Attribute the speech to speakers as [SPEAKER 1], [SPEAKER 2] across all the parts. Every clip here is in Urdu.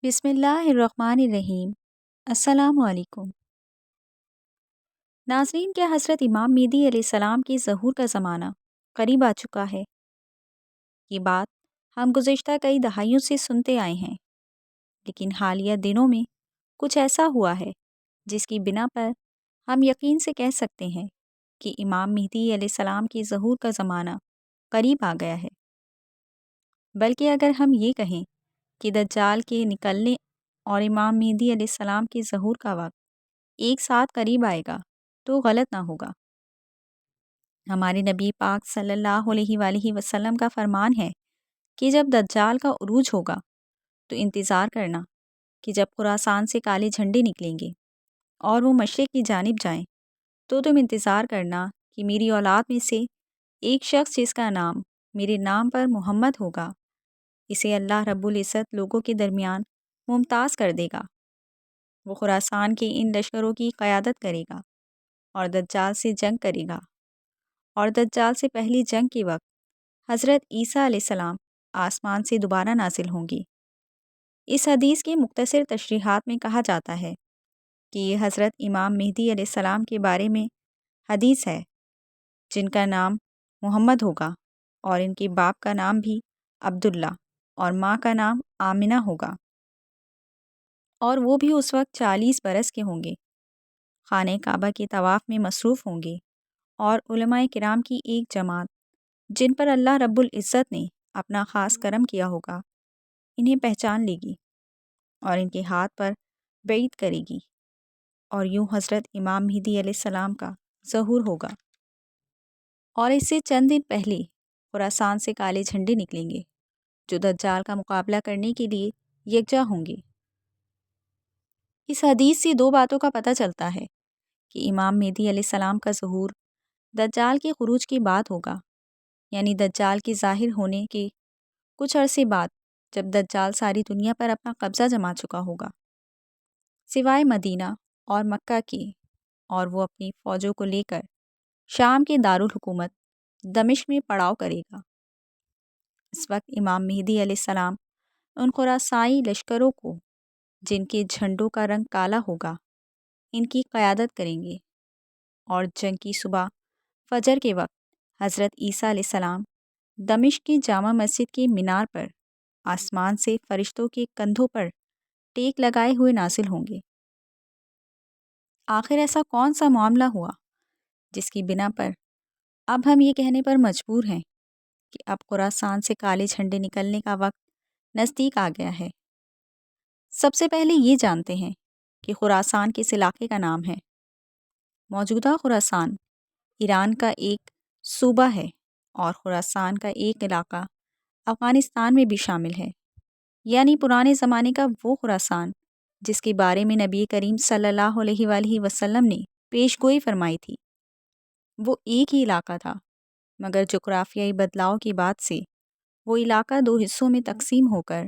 [SPEAKER 1] بسم اللہ الرحمن الرحیم۔ السلام علیکم ناظرین، کیا حضرت امام مہدی علیہ السلام کی ظہور کا زمانہ قریب آ چکا ہے؟ یہ بات ہم گزشتہ کئی دہائیوں سے سنتے آئے ہیں، لیکن حالیہ دنوں میں کچھ ایسا ہوا ہے جس کی بنا پر ہم یقین سے کہہ سکتے ہیں کہ امام مہدی علیہ السلام کی ظہور کا زمانہ قریب آ گیا ہے۔ بلکہ اگر ہم یہ کہیں کہ دجال کے نکلنے اور امام مہدی علیہ السلام کی ظہور کا وقت ایک ساتھ قریب آئے گا تو غلط نہ ہوگا۔ ہمارے نبی پاک صلی اللہ علیہ وآلہ وسلم کا فرمان ہے کہ جب دجال کا عروج ہوگا تو انتظار کرنا کہ جب خراسان سے کالے جھنڈے نکلیں گے اور وہ مشرق کی جانب جائیں تو تم انتظار کرنا کہ میری اولاد میں سے ایک شخص جس کا نام میرے نام پر محمد ہوگا، اسے اللہ رب العزت لوگوں کے درمیان ممتاز کر دے گا۔ وہ خراسان کے ان لشکروں کی قیادت کرے گا اور دجال سے جنگ کرے گا، اور دجال سے پہلی جنگ کے وقت حضرت عیسیٰ علیہ السلام آسمان سے دوبارہ نازل ہوں گے۔ اس حدیث کی مختصر تشریحات میں کہا جاتا ہے کہ یہ حضرت امام مہدی علیہ السلام کے بارے میں حدیث ہے، جن کا نام محمد ہوگا اور ان کے باپ کا نام بھی عبداللہ اور ماں کا نام آمنہ ہوگا، اور وہ بھی اس وقت 40 برس کے ہوں گے، خانہ کعبہ کے طواف میں مصروف ہوں گے، اور علماء کرام کی ایک جماعت جن پر اللہ رب العزت نے اپنا خاص کرم کیا ہوگا انہیں پہچان لے گی اور ان کے ہاتھ پر بیعت کرے گی، اور یوں حضرت امام مہدی علیہ السلام کا ظہور ہوگا۔ اور اس سے چند دن پہلے خراسان سے کالے جھنڈے نکلیں گے جو دجال کا مقابلہ کرنے کے لیے یکجا ہوں گے۔ اس حدیث سے دو باتوں کا پتہ چلتا ہے کہ امام مہدی علیہ السلام کا ظہور دجال کے خروج کے بعد ہوگا، یعنی دجال کے ظاہر ہونے کے کچھ عرصے بعد، جب دجال ساری دنیا پر اپنا قبضہ جما چکا ہوگا سوائے مدینہ اور مکہ کے، اور وہ اپنی فوجوں کو لے کر شام کے دارالحکومت دمشق میں پڑاؤ کرے گا۔ اس وقت امام مہدی علیہ السلام ان خراسانی لشکروں کو جن کے جھنڈوں کا رنگ کالا ہوگا ان کی قیادت کریں گے، اور جنگ کی صبح فجر کے وقت حضرت عیسیٰ علیہ السلام دمشق کی جامع مسجد کے مینار پر آسمان سے فرشتوں کے کندھوں پر ٹیک لگائے ہوئے نازل ہوں گے۔ آخر ایسا کون سا معاملہ ہوا جس کی بنا پر اب ہم یہ کہنے پر مجبور ہیں کہ اب خراسان سے کالے جھنڈے نکلنے کا وقت نزدیک آ گیا ہے؟ سب سے پہلے یہ جانتے ہیں کہ خراسان کس علاقے کا نام ہے۔ موجودہ خراسان ایران کا ایک صوبہ ہے، اور خراسان کا ایک علاقہ افغانستان میں بھی شامل ہے، یعنی پرانے زمانے کا وہ خراسان جس کے بارے میں نبی کریم صلی اللہ علیہ وآلہ وسلم نے پیش گوئی فرمائی تھی۔ وہ ایک ہی علاقہ تھا، مگر جغرافیائی بدلاؤ کے بعد سے وہ علاقہ دو حصوں میں تقسیم ہو کر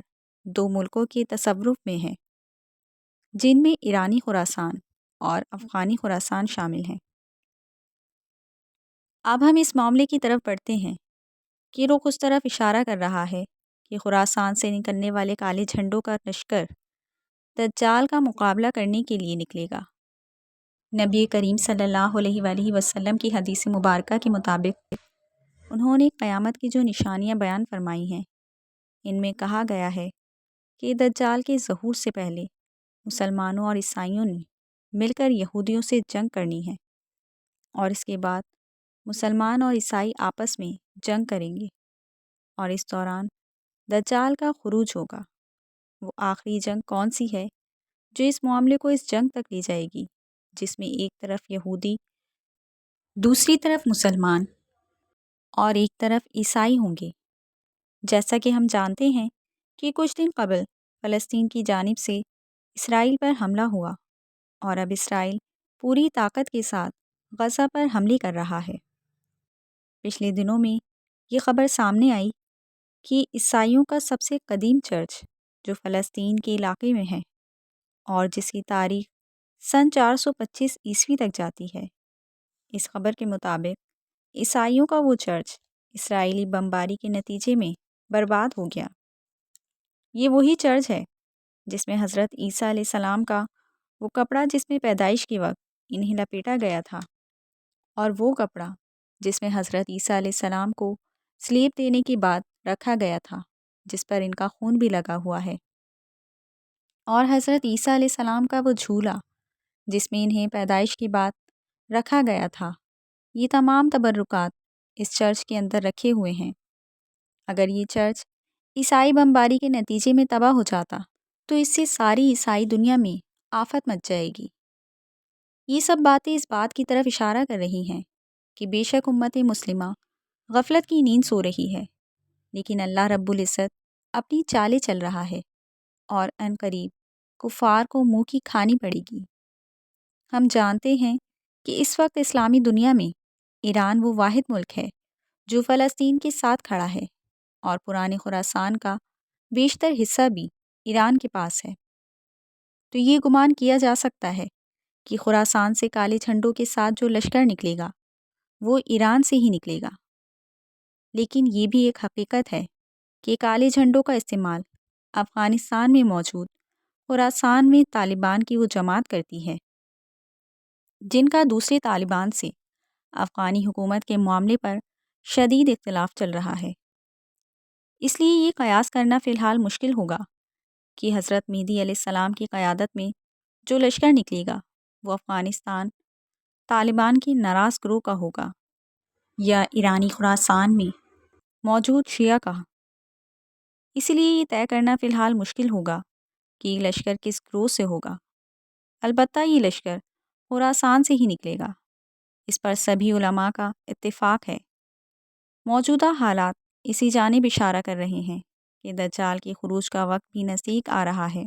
[SPEAKER 1] دو ملکوں کے تصرف میں ہے، جن میں ایرانی خراسان اور افغانی خراسان شامل ہیں۔ اب ہم اس معاملے کی طرف بڑھتے ہیں کہ رخ اس طرف اشارہ کر رہا ہے کہ خراسان سے نکلنے والے کالے جھنڈوں کا لشکر دجال کا مقابلہ کرنے کے لیے نکلے گا۔ نبی کریم صلی اللہ علیہ وآلہ وسلم کی حدیث مبارکہ کے مطابق انہوں نے قیامت کی جو نشانیاں بیان فرمائی ہیں، ان میں کہا گیا ہے کہ دجال کے ظہور سے پہلے مسلمانوں اور عیسائیوں نے مل کر یہودیوں سے جنگ کرنی ہے، اور اس کے بعد مسلمان اور عیسائی آپس میں جنگ کریں گے، اور اس دوران دجال کا خروج ہوگا۔ وہ آخری جنگ کون سی ہے جو اس معاملے کو اس جنگ تک لے جائے گی جس میں ایک طرف یہودی، دوسری طرف مسلمان اور ایک طرف عیسائی ہوں گے؟ جیسا کہ ہم جانتے ہیں کہ کچھ دن قبل فلسطین کی جانب سے اسرائیل پر حملہ ہوا، اور اب اسرائیل پوری طاقت کے ساتھ غزہ پر حملے کر رہا ہے۔ پچھلے دنوں میں یہ خبر سامنے آئی کہ عیسائیوں کا سب سے قدیم چرچ جو فلسطین کے علاقے میں ہے اور جس کی تاریخ سن 425 عیسوی تک جاتی ہے، اس خبر کے مطابق عیسائیوں کا وہ چرچ اسرائیلی بمباری کے نتیجے میں برباد ہو گیا۔ یہ وہی چرچ ہے جس میں حضرت عیسیٰ علیہ السلام کا وہ کپڑا جس میں پیدائش کے وقت انہیں لپیٹا گیا تھا، اور وہ کپڑا جس میں حضرت عیسیٰ علیہ السلام کو سلیب دینے کے بعد رکھا گیا تھا، جس پر ان کا خون بھی لگا ہوا ہے، اور حضرت عیسیٰ علیہ السلام کا وہ جھولا جس میں انہیں پیدائش کے بعد رکھا گیا تھا، یہ تمام تبرکات اس چرچ کے اندر رکھے ہوئے ہیں۔ اگر یہ چرچ عیسائی بمباری کے نتیجے میں تباہ ہو جاتا تو اس سے ساری عیسائی دنیا میں آفت مچ جائے گی۔ یہ سب باتیں اس بات کی طرف اشارہ کر رہی ہیں کہ بے شک امت مسلمہ غفلت کی نیند سو رہی ہے، لیکن اللہ رب العزت اپنی چالیں چل رہا ہے، اور عن قریب کفار کو منہ کی کھانی پڑے گی۔ ہم جانتے ہیں کہ اس وقت اسلامی دنیا میں ایران وہ واحد ملک ہے جو فلسطین کے ساتھ کھڑا ہے، اور پرانے خراسان کا بیشتر حصہ بھی ایران کے پاس ہے۔ تو یہ گمان کیا جا سکتا ہے کہ خراسان سے کالے جھنڈوں کے ساتھ جو لشکر نکلے گا وہ ایران سے ہی نکلے گا، لیکن یہ بھی ایک حقیقت ہے کہ کالے جھنڈوں کا استعمال افغانستان میں موجود خراسان میں طالبان کی وہ جماعت کرتی ہے جن کا دوسرے طالبان سے افغانی حکومت کے معاملے پر شدید اختلاف چل رہا ہے۔ اس لیے یہ قیاس کرنا فی الحال مشکل ہوگا کہ حضرت مہدی علیہ السلام کی قیادت میں جو لشکر نکلے گا وہ افغانستان طالبان کی ناراض گروہ کا ہوگا یا ایرانی خراسان میں موجود شیعہ کا۔ اسی لیے یہ طے کرنا فی الحال مشکل ہوگا کہ یہ لشکر کس گروہ سے ہوگا۔ البتہ یہ لشکر خراسان سے ہی نکلے گا، اس پر سبھی علماء کا اتفاق ہے۔ موجودہ حالات اسی جانب اشارہ کر رہے ہیں کہ دجال کے خروج کا وقت بھی نزدیک آ رہا ہے،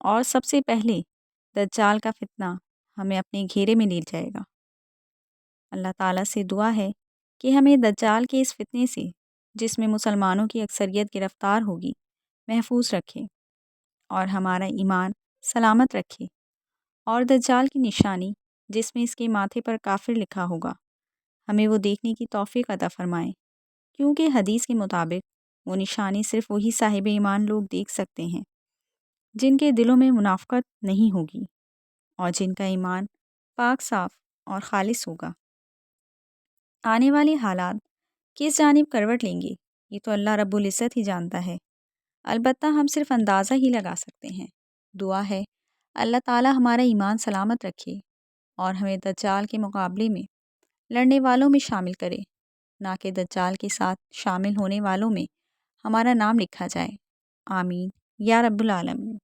[SPEAKER 1] اور سب سے پہلے دجال کا فتنہ ہمیں اپنے گھیرے میں لے جائے گا۔ اللہ تعالیٰ سے دعا ہے کہ ہمیں دجال کے اس فتنے سے جس میں مسلمانوں کی اکثریت گرفتار ہوگی محفوظ رکھے، اور ہمارا ایمان سلامت رکھے، اور دجال کی نشانی جس میں اس کے ماتھے پر کافر لکھا ہوگا ہمیں وہ دیکھنے کی توفیق عطا فرمائے، کیونکہ حدیث کے مطابق وہ نشانی صرف وہی صاحب ایمان لوگ دیکھ سکتے ہیں جن کے دلوں میں منافقت نہیں ہوگی اور جن کا ایمان پاک صاف اور خالص ہوگا۔ آنے والے حالات کس جانب کروٹ لیں گے یہ تو اللہ رب العزت ہی جانتا ہے، البتہ ہم صرف اندازہ ہی لگا سکتے ہیں۔ دعا ہے اللہ تعالی ہمارا ایمان سلامت رکھے اور ہمیں دجال کے مقابلے میں لڑنے والوں میں شامل کرے، نہ کہ دجال کے ساتھ شامل ہونے والوں میں ہمارا نام لکھا جائے۔ آمین یا رب العالمین۔